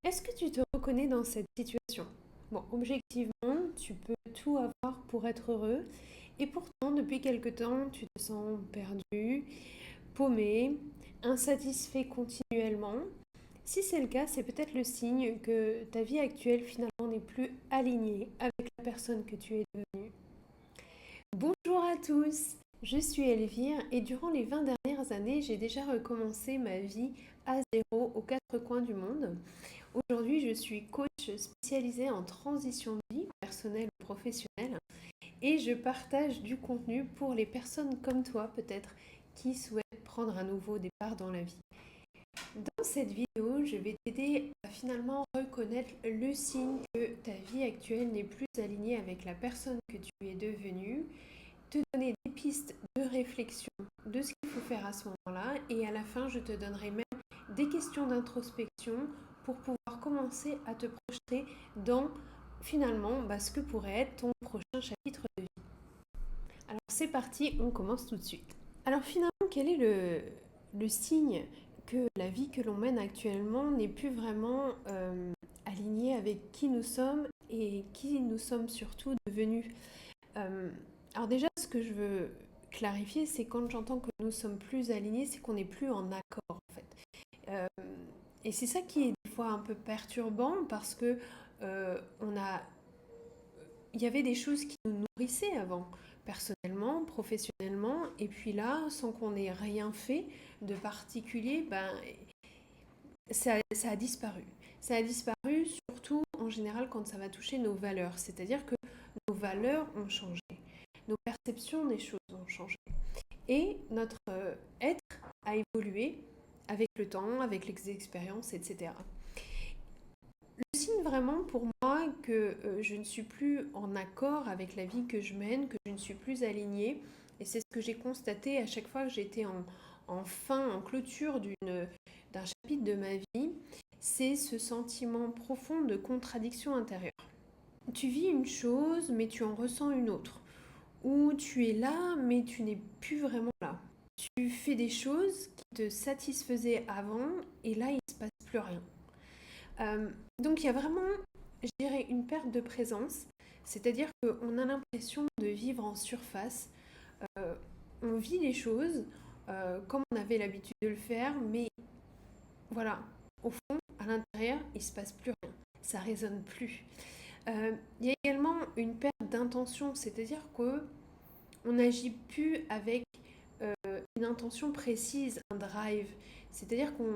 Est-ce que tu te reconnais dans cette situation? Bon, objectivement, tu peux tout avoir pour être heureux, et pourtant, depuis quelque temps, tu te sens perdu, paumé, insatisfait continuellement. Si c'est le cas, c'est peut-être le signe que ta vie actuelle finalement n'est plus alignée avec la personne que tu es devenue. Bonjour à tous, je suis Elvire et durant les 20 dernières années, j'ai déjà recommencé ma vie à zéro aux quatre coins du monde. Aujourd'hui, je suis coach spécialisée en transition de vie personnelle ou professionnelle et je partage du contenu pour les personnes comme toi peut-être qui souhaitent prendre un nouveau départ dans la vie. Dans cette vidéo, je vais t'aider à finalement reconnaître le signe que ta vie actuelle n'est plus alignée avec la personne que tu es devenue, te donner des pistes de réflexion de ce qu'il faut faire à ce moment-là et à la fin, je te donnerai même des questions d'introspection pour pouvoir commencer à te projeter dans finalement ce que pourrait être ton prochain chapitre de vie. Alors c'est parti, on commence tout de suite. Alors finalement, quel est le signe que la vie que l'on mène actuellement n'est plus vraiment alignée avec qui nous sommes et qui nous sommes surtout devenus? Euh, alors déjà, ce que je veux clarifier, c'est quand j'entends que nous sommes plus alignés, c'est qu'on n'est plus en accord en fait. Euh, et c'est ça qui est des fois un peu perturbant parce que on a il y avait des choses qui nous nourrissaient avant, personnellement, professionnellement, et puis là, sans qu'on ait rien fait de particulier, ça a disparu. Ça a disparu surtout en général quand ça va toucher nos valeurs, c'est-à-dire que nos valeurs ont changé, nos perceptions des choses ont changé, et notre être a évolué avec le temps, avec les expériences, etc. Le signe vraiment pour moi que je ne suis plus en accord avec la vie que je mène, que je ne suis plus alignée, et c'est ce que j'ai constaté à chaque fois que j'étais en fin, en clôture d'un chapitre de ma vie, c'est ce sentiment profond de contradiction intérieure. Tu vis une chose, mais tu en ressens une autre. Ou tu es là, mais tu n'es plus vraiment là. Tu fais des choses qui te satisfaisaient avant, et là, il ne se passe plus rien. Euh, donc il y a vraiment, je dirais, une perte de présence, c'est-à-dire qu'on a l'impression de vivre en surface. Euh, on vit les choses comme on avait l'habitude de le faire, mais voilà, au fond, à l'intérieur, il ne se passe plus rien, ça résonne plus. Il y a également une perte d'intention, c'est-à-dire que on n'agit plus avec euh, une intention précise, un drive. C'est-à-dire qu'on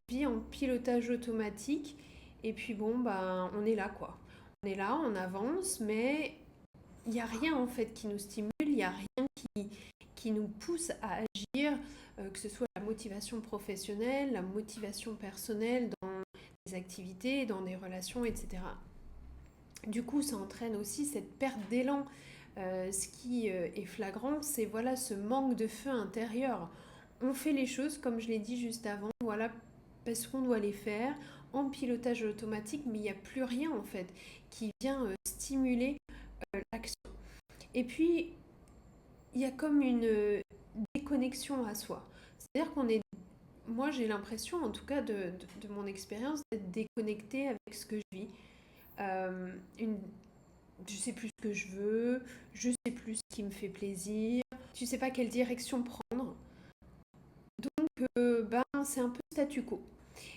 vit en pilotage automatique et puis bon, on est là quoi. On est là, on avance, mais il n'y a rien en fait qui nous stimule, il n'y a rien qui nous pousse à agir, que ce soit la motivation professionnelle, la motivation personnelle dans des activités, dans des relations, etc. Du coup, ça entraîne aussi cette perte d'élan. Ce qui est flagrant, c'est voilà ce manque de feu intérieur. On fait les choses, comme je l'ai dit juste avant, voilà, parce qu'on doit les faire en pilotage automatique, mais il n'y a plus rien en fait qui vient stimuler l'action. Et puis, il y a comme une déconnexion à soi. C'est-à-dire qu'on est, moi j'ai l'impression, en tout cas de mon expérience, d'être déconnectée avec ce que je vis. Une je sais plus ce que je veux, je sais plus ce qui me fait plaisir, tu sais pas quelle direction prendre. Donc, c'est un peu statu quo.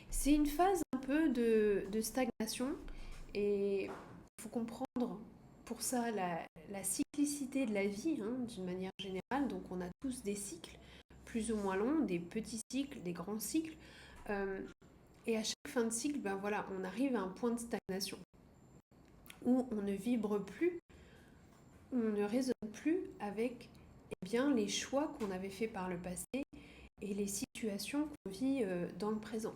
C'est une phase un peu de stagnation et il faut comprendre pour ça la cyclicité de la vie d'une manière générale. Donc, on a tous des cycles plus ou moins longs, des petits cycles, des grands cycles. Euh, et à chaque fin de cycle, voilà, on arrive à un point de stagnation où on ne vibre plus, on ne résonne plus avec les choix qu'on avait faits par le passé et les situations qu'on vit dans le présent.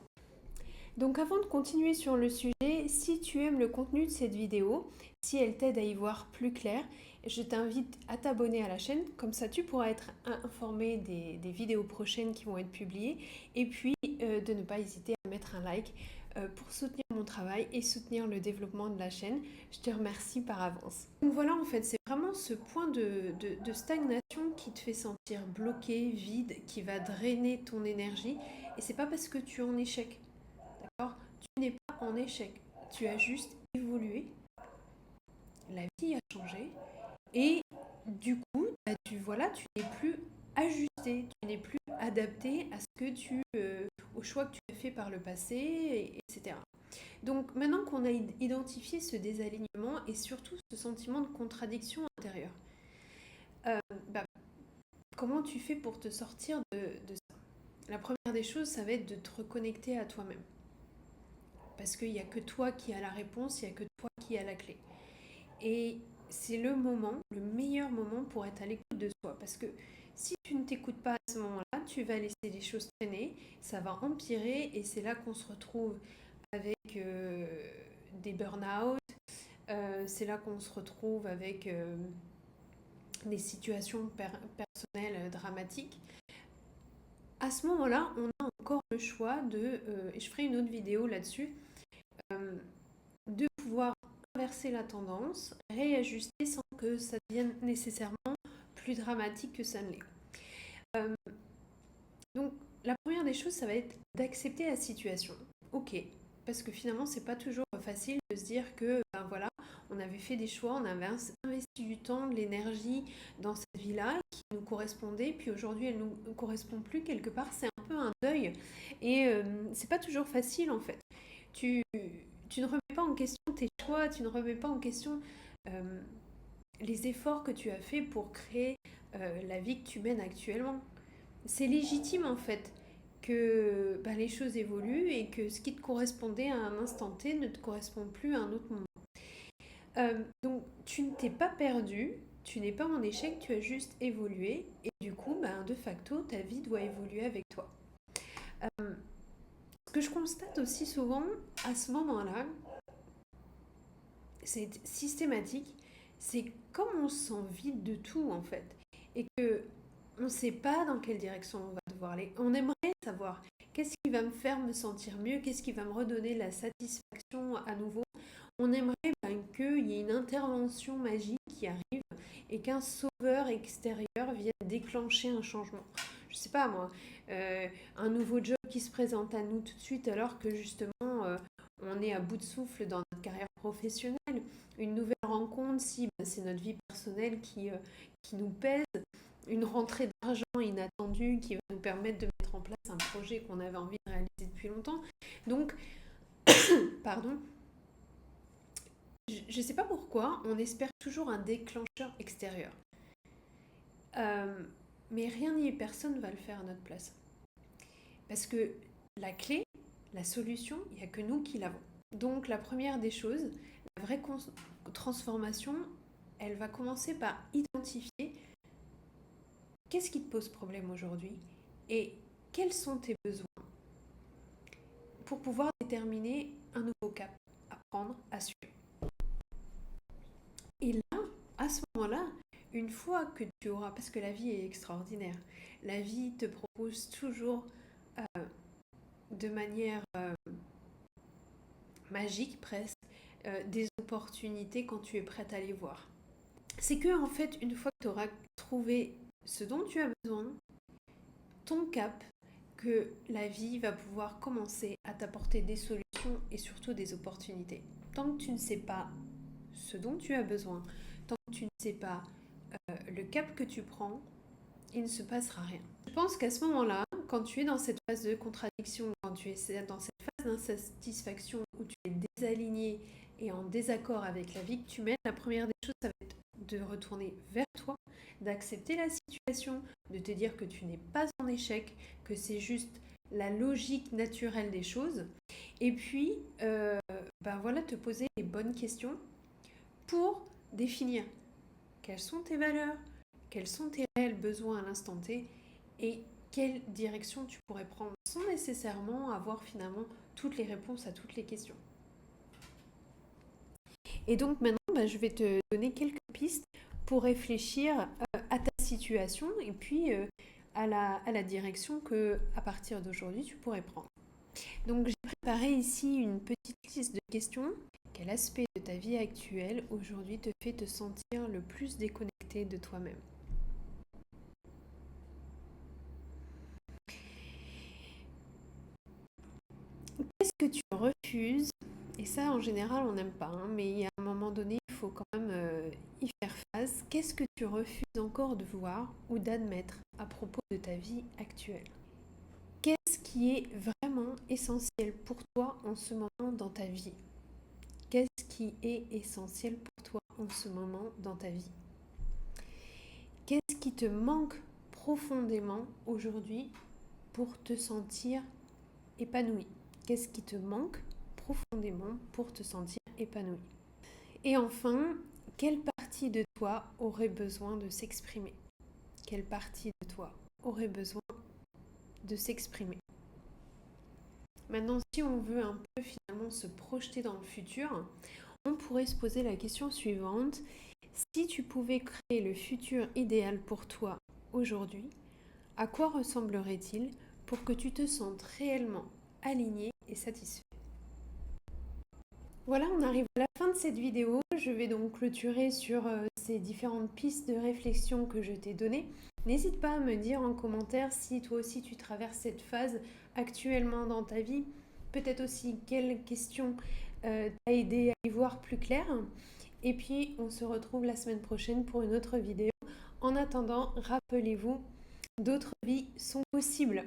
Donc avant de continuer sur le sujet, si tu aimes le contenu de cette vidéo, si elle t'aide à y voir plus clair, je t'invite à t'abonner à la chaîne, comme ça tu pourras être informé des vidéos prochaines qui vont être publiées, et puis de ne pas hésiter à mettre un like pour soutenir mon travail et soutenir le développement de la chaîne. Je te remercie par avance. Donc voilà, en fait, c'est vraiment ce point de stagnation qui te fait sentir bloqué, vide, qui va drainer ton énergie, et c'est pas parce que tu es en échec. D'accord. n'es pas en échec. Tu as juste évolué. La vie a changé. Et du coup, tu n'es plus ajusté, tu n'es plus adapté à au choix que tu as fait par le passé, etc. Donc maintenant qu'on a identifié ce désalignement et surtout ce sentiment de contradiction intérieure, euh, bah, comment tu fais pour te sortir de ça? La première des choses, ça va être de te reconnecter à toi-même. Parce qu'il n'y a que toi qui as la réponse, il n'y a que toi qui as la clé. Et c'est le meilleur moment pour être à l'écoute de soi. Parce que si tu ne t'écoutes pas à ce moment-là, tu vas laisser les choses traîner, ça va empirer et c'est là qu'on se retrouve avec des burn-out, c'est là qu'on se retrouve avec des situations personnelles dramatiques. À ce moment-là, on a encore le choix et je ferai une autre vidéo là-dessus, de pouvoir inverser la tendance, réajuster sans que ça devienne nécessairement plus dramatique que ça ne l'est. Donc, la première des choses, ça va être d'accepter la situation. Ok, parce que finalement, c'est pas toujours facile de se dire que, ben voilà, on avait fait des choix, on avait investi du temps, de l'énergie dans cette vie-là qui nous correspondait, puis aujourd'hui, elle nous correspond plus quelque part. C'est un peu un deuil, et c'est pas toujours facile en fait. Tu, tu ne remets pas en question tes choix, tu ne remets pas en question euh, les efforts que tu as fait pour créer la vie que tu mènes actuellement. C'est légitime en fait que les choses évoluent et que ce qui te correspondait à un instant T ne te correspond plus à un autre moment. Donc tu ne t'es pas perdu, tu n'es pas en échec, tu as juste évolué et du coup, de facto, ta vie doit évoluer avec toi. Ce que je constate aussi souvent à ce moment-là, c'est systématique, c'est comme on se sent vide de tout en fait et que on ne sait pas dans quelle direction on va devoir aller. On aimerait savoir qu'est-ce qui va me faire me sentir mieux, qu'est-ce qui va me redonner la satisfaction à nouveau. On aimerait qu'il y ait une intervention magique qui arrive et qu'un sauveur extérieur vienne déclencher un changement. Je sais pas moi, un nouveau job qui se présente à nous tout de suite alors que justement on est à bout de souffle dans notre carrière professionnelle, une nouvelle rencontre si c'est notre vie personnelle qui nous pèse, une rentrée d'argent inattendue qui va nous permettre de mettre en place un projet qu'on avait envie de réaliser depuis longtemps. Donc, pardon, je ne sais pas pourquoi, on espère toujours un déclencheur extérieur. Mais rien ni personne va le faire à notre place. Parce que la clé, la solution, il n'y a que nous qui l'avons. Donc la première des choses, la vraie transformation, elle va commencer par identifier qu'est-ce qui te pose problème aujourd'hui et quels sont tes besoins pour pouvoir déterminer un nouveau cap à prendre, à suivre. Et là, à ce moment-là, une fois que tu auras, parce que la vie est extraordinaire, la vie te propose toujours de manière magique presque des opportunités quand tu es prête à les voir. C'est que en fait, une fois que tu auras trouvé ce dont tu as besoin, ton cap, que la vie va pouvoir commencer à t'apporter des solutions et surtout des opportunités. Tant que tu ne sais pas ce dont tu as besoin, tant que tu ne sais pas le cap que tu prends, il ne se passera rien. Je pense qu'à ce moment-là, quand tu es dans cette phase de contradiction, quand tu es dans cette phase d'insatisfaction où tu es désaligné et en désaccord avec la vie que tu mènes, la première des choses, ça va être de retourner vers toi, d'accepter la situation, de te dire que tu n'es pas en échec, que c'est juste la logique naturelle des choses. Et puis, te poser les bonnes questions pour définir quelles sont tes valeurs, quels sont tes réels besoins à l'instant T et quelle direction tu pourrais prendre sans nécessairement avoir finalement toutes les réponses à toutes les questions. Et donc maintenant, je vais te donner quelques pistes pour réfléchir à ta situation et puis à la direction que, à partir d'aujourd'hui, tu pourrais prendre. Donc j'ai préparé ici une petite liste de questions. Quel aspect de ta vie actuelle aujourd'hui te fait te sentir le plus déconnecté de toi-même ? Qu'est-ce que tu refuses? Et ça, en général, on n'aime pas, hein, mais il y a un moment donné, il faut quand même y faire face. Qu'est-ce que tu refuses encore de voir ou d'admettre à propos de ta vie actuelle? Qu'est-ce qui est vraiment essentiel pour toi en ce moment dans ta vie? Qu'est-ce qui est essentiel pour toi en ce moment dans ta vie? Qu'est-ce qui te manque profondément aujourd'hui pour te sentir épanoui? Qu'est-ce qui te manque profondément pour te sentir épanoui? Et enfin, quelle partie de toi aurait besoin de s'exprimer? Quelle partie de toi aurait besoin de s'exprimer? Maintenant, si on veut un peu finalement se projeter dans le futur, on pourrait se poser la question suivante. Si tu pouvais créer le futur idéal pour toi aujourd'hui, à quoi ressemblerait-il pour que tu te sentes réellement aligné et satisfait? Voilà, on arrive à la fin de cette vidéo. Je vais donc clôturer sur ces différentes pistes de réflexion que je t'ai données. N'hésite pas à me dire en commentaire si toi aussi tu traverses cette phase actuellement dans ta vie. Peut-être aussi quelles questions t'a aidé à y voir plus clair. Et puis on se retrouve la semaine prochaine pour une autre vidéo. En attendant, rappelez-vous, d'autres vies sont possibles.